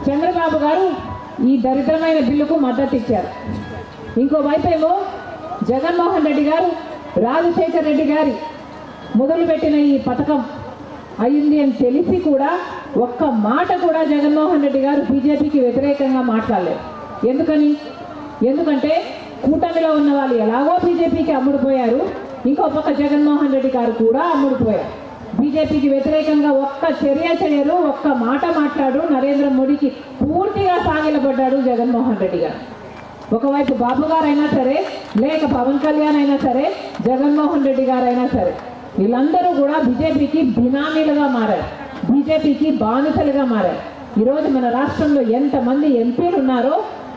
చంద్రబాబు గారు ఈ దరిద్రమైన బిల్లుకు మద్దతు ఇచ్చారు. ఇంకోవైపు ఏమో జగన్మోహన్ రెడ్డి గారు రాజశేఖర్ రెడ్డి గారి మొదలుపెట్టిన ఈ పథకం అయింది అని తెలిసి కూడా ఒక్క మాట కూడా జగన్మోహన్ రెడ్డి గారు బీజేపీకి వ్యతిరేకంగా మాట్లాడలేదు. ఎందుకంటే కూటమిలో ఉన్న వాళ్ళు ఎలాగో బీజేపీకి అమ్ముడుపోయారు, ఇంకో పక్క జగన్మోహన్ రెడ్డి గారు కూడా అమ్ముడుపోయారు. బీజేపీకి వ్యతిరేకంగా ఒక్క చర్య చేయరు, ఒక్క మాట మాట్లాడు. నరేంద్ర మోడీకి పూర్తిగా సాగిలపడ్డాడు జగన్మోహన్ రెడ్డి గారు. ఒకవైపు బాబు గారైనా సరే, లేక పవన్ కళ్యాణ్ అయినా సరే, జగన్మోహన్ రెడ్డి గారైనా సరే, వీళ్ళందరూ కూడా బీజేపీకి బినామీలుగా మారారు, బీజేపీకి బానిసలుగా మారారు. ఈరోజు మన రాష్ట్రంలో ఎంతమంది ఎంపీలు ఉన్నారో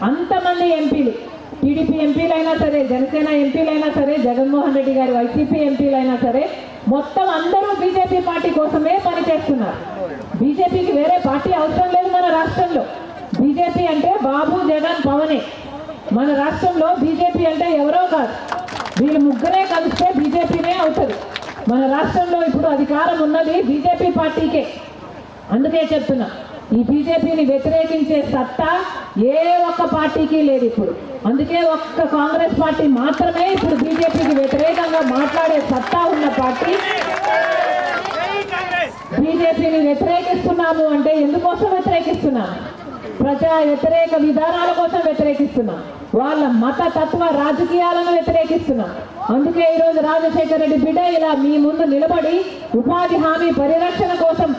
అంతమంది ఎంపీలు, టీడీపీ ఎంపీలైనా సరే, జనసేన ఎంపీలైనా సరే, జగన్మోహన్ రెడ్డి గారి వైసీపీ ఎంపీలైనా సరే, మొత్తం అందరూ బీజేపీ పార్టీ కోసమే పనిచేస్తున్నారు. బీజేపీకి వేరే పార్టీ అవసరం లేదు మన రాష్ట్రంలో. బీజేపీ అంటే బాబు, జగన్, పవనే. మన రాష్ట్రంలో బీజేపీ అంటే ఎవరో కాదు, వీళ్ళు ముగ్గురే కలిస్తే బీజేపీనే అవుతుంది. మన రాష్ట్రంలో ఇప్పుడు అధికారం ఉన్నది బీజేపీ పార్టీకే. అందుకే చెప్తున్నా, ఈ బీజేపీని వ్యతిరేకించే సత్తా ఏ ఒక్క పార్టీకి లేదు ఇప్పుడు. అందుకే ఒక్క కాంగ్రెస్ పార్టీ మాత్రమే ఇప్పుడు బీజేపీకి వ్యతిరేకంగా మాట్లాడే సత్తా ఉన్న పార్టీ. బీజేపీని వ్యతిరేకిస్తున్నాము అంటే ఎందుకోసం వ్యతిరేకిస్తున్నాము? ప్రజా వ్యతిరేక విధానాల కోసం వ్యతిరేకిస్తున్నాం, వాళ్ళ మత తత్వ రాజకీయాలను వ్యతిరేకిస్తున్నాం. అందుకే ఈరోజు రాజశేఖర రెడ్డి బిడ్డ ఇలా మీ ముందు నిలబడి ఉపాధి హామీ పరిరక్షణ కోసం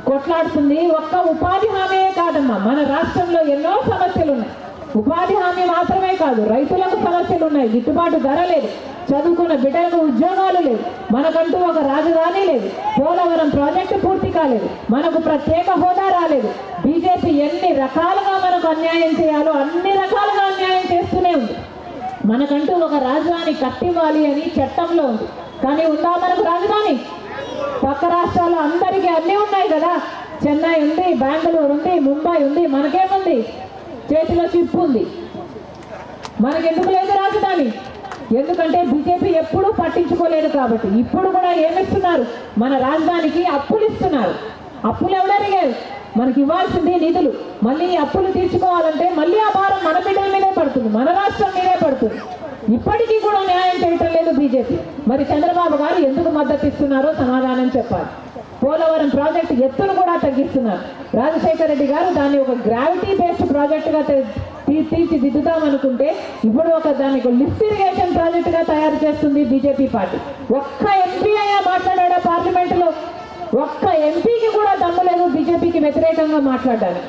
కొట్లాడుతుంది. ఒక్క ఉపాధి హామీ కాదమ్మా, మన రాష్ట్రంలో ఎన్నో సమస్యలు ఉన్నాయి. ఉపాధి హామీ మాత్రమే కాదు, రైతులకు సమస్యలు ఉన్నాయి, గిట్టుబాటు ధర లేదు, చదువుకున్న బిడ్డలకు ఉద్యోగాలు లేవు, మనకంటూ ఒక రాజధాని లేదు, పోలవరం ప్రాజెక్టు పూర్తి కాలేదు, మనకు ప్రత్యేక హోదా రాలేదు. బీజేపీ ఎన్ని రకాలుగా మనకు అన్యాయం చేయాలో అన్ని రకాలుగా అన్యాయం చేస్తూనే ఉంది. మనకంటూ ఒక రాజధాని కట్టివ్వాలి అని చట్టంలో ఉంది, కానీ ఉందా మనకు రాజధాని? పక్క రాష్ట్రాల్లో అందరికీ అన్నీ ఉన్నాయి కదా, చెన్నై ఉంది, బెంగళూరు ఉంది, ముంబై ఉంది, మనకేముంది? చేతిలో చిప్పు ఉంది. మనకెందుకు లేదు రాజధాని? ఎందుకంటే బీజేపీ ఎప్పుడూ పట్టించుకోలేదు కాబట్టి. ఇప్పుడు కూడా ఏమిస్తున్నారు? మన రాజధానికి అప్పులు ఇస్తున్నారు. అప్పులు ఎవరు అడిగారు? మనకి ఇవ్వాల్సింది నిధులు. మళ్ళీ అప్పులు తీర్చుకోవాలంటే మళ్ళీ ఆ భారం మన బిడ్డల మీదే పడుతుంది, మన రాష్ట్రం మీదే పడుతుంది. ఇప్పటికీ కూడా న్యాయం చేయటం లేదు బీజేపీ. మరి చంద్రబాబు గారు ఎందుకు మద్దతు ఇస్తున్నారో సమాధానం చెప్పాలి. పోలవరం ప్రాజెక్టు ఎత్తును కూడా తగ్గిస్తున్నారు. రాజశేఖర రెడ్డి గారు దాన్ని ఒక గ్రావిటీ బేస్డ్ ప్రాజెక్టుగా తీర్చిదిద్దుతామనుకుంటే ఇప్పుడు దానికి లిఫ్ట్ ఇరిగేషన్ ప్రాజెక్టుగా తయారు చేస్తుంది బీజేపీ పార్టీ. ఒక్క ఎంపీ అయినా మాట్లాడాడా పార్లమెంటులో? ఒక్క ఎంపీకి కూడా దమ్ము లేదు బీజేపీకి వ్యతిరేకంగా మాట్లాడాలి.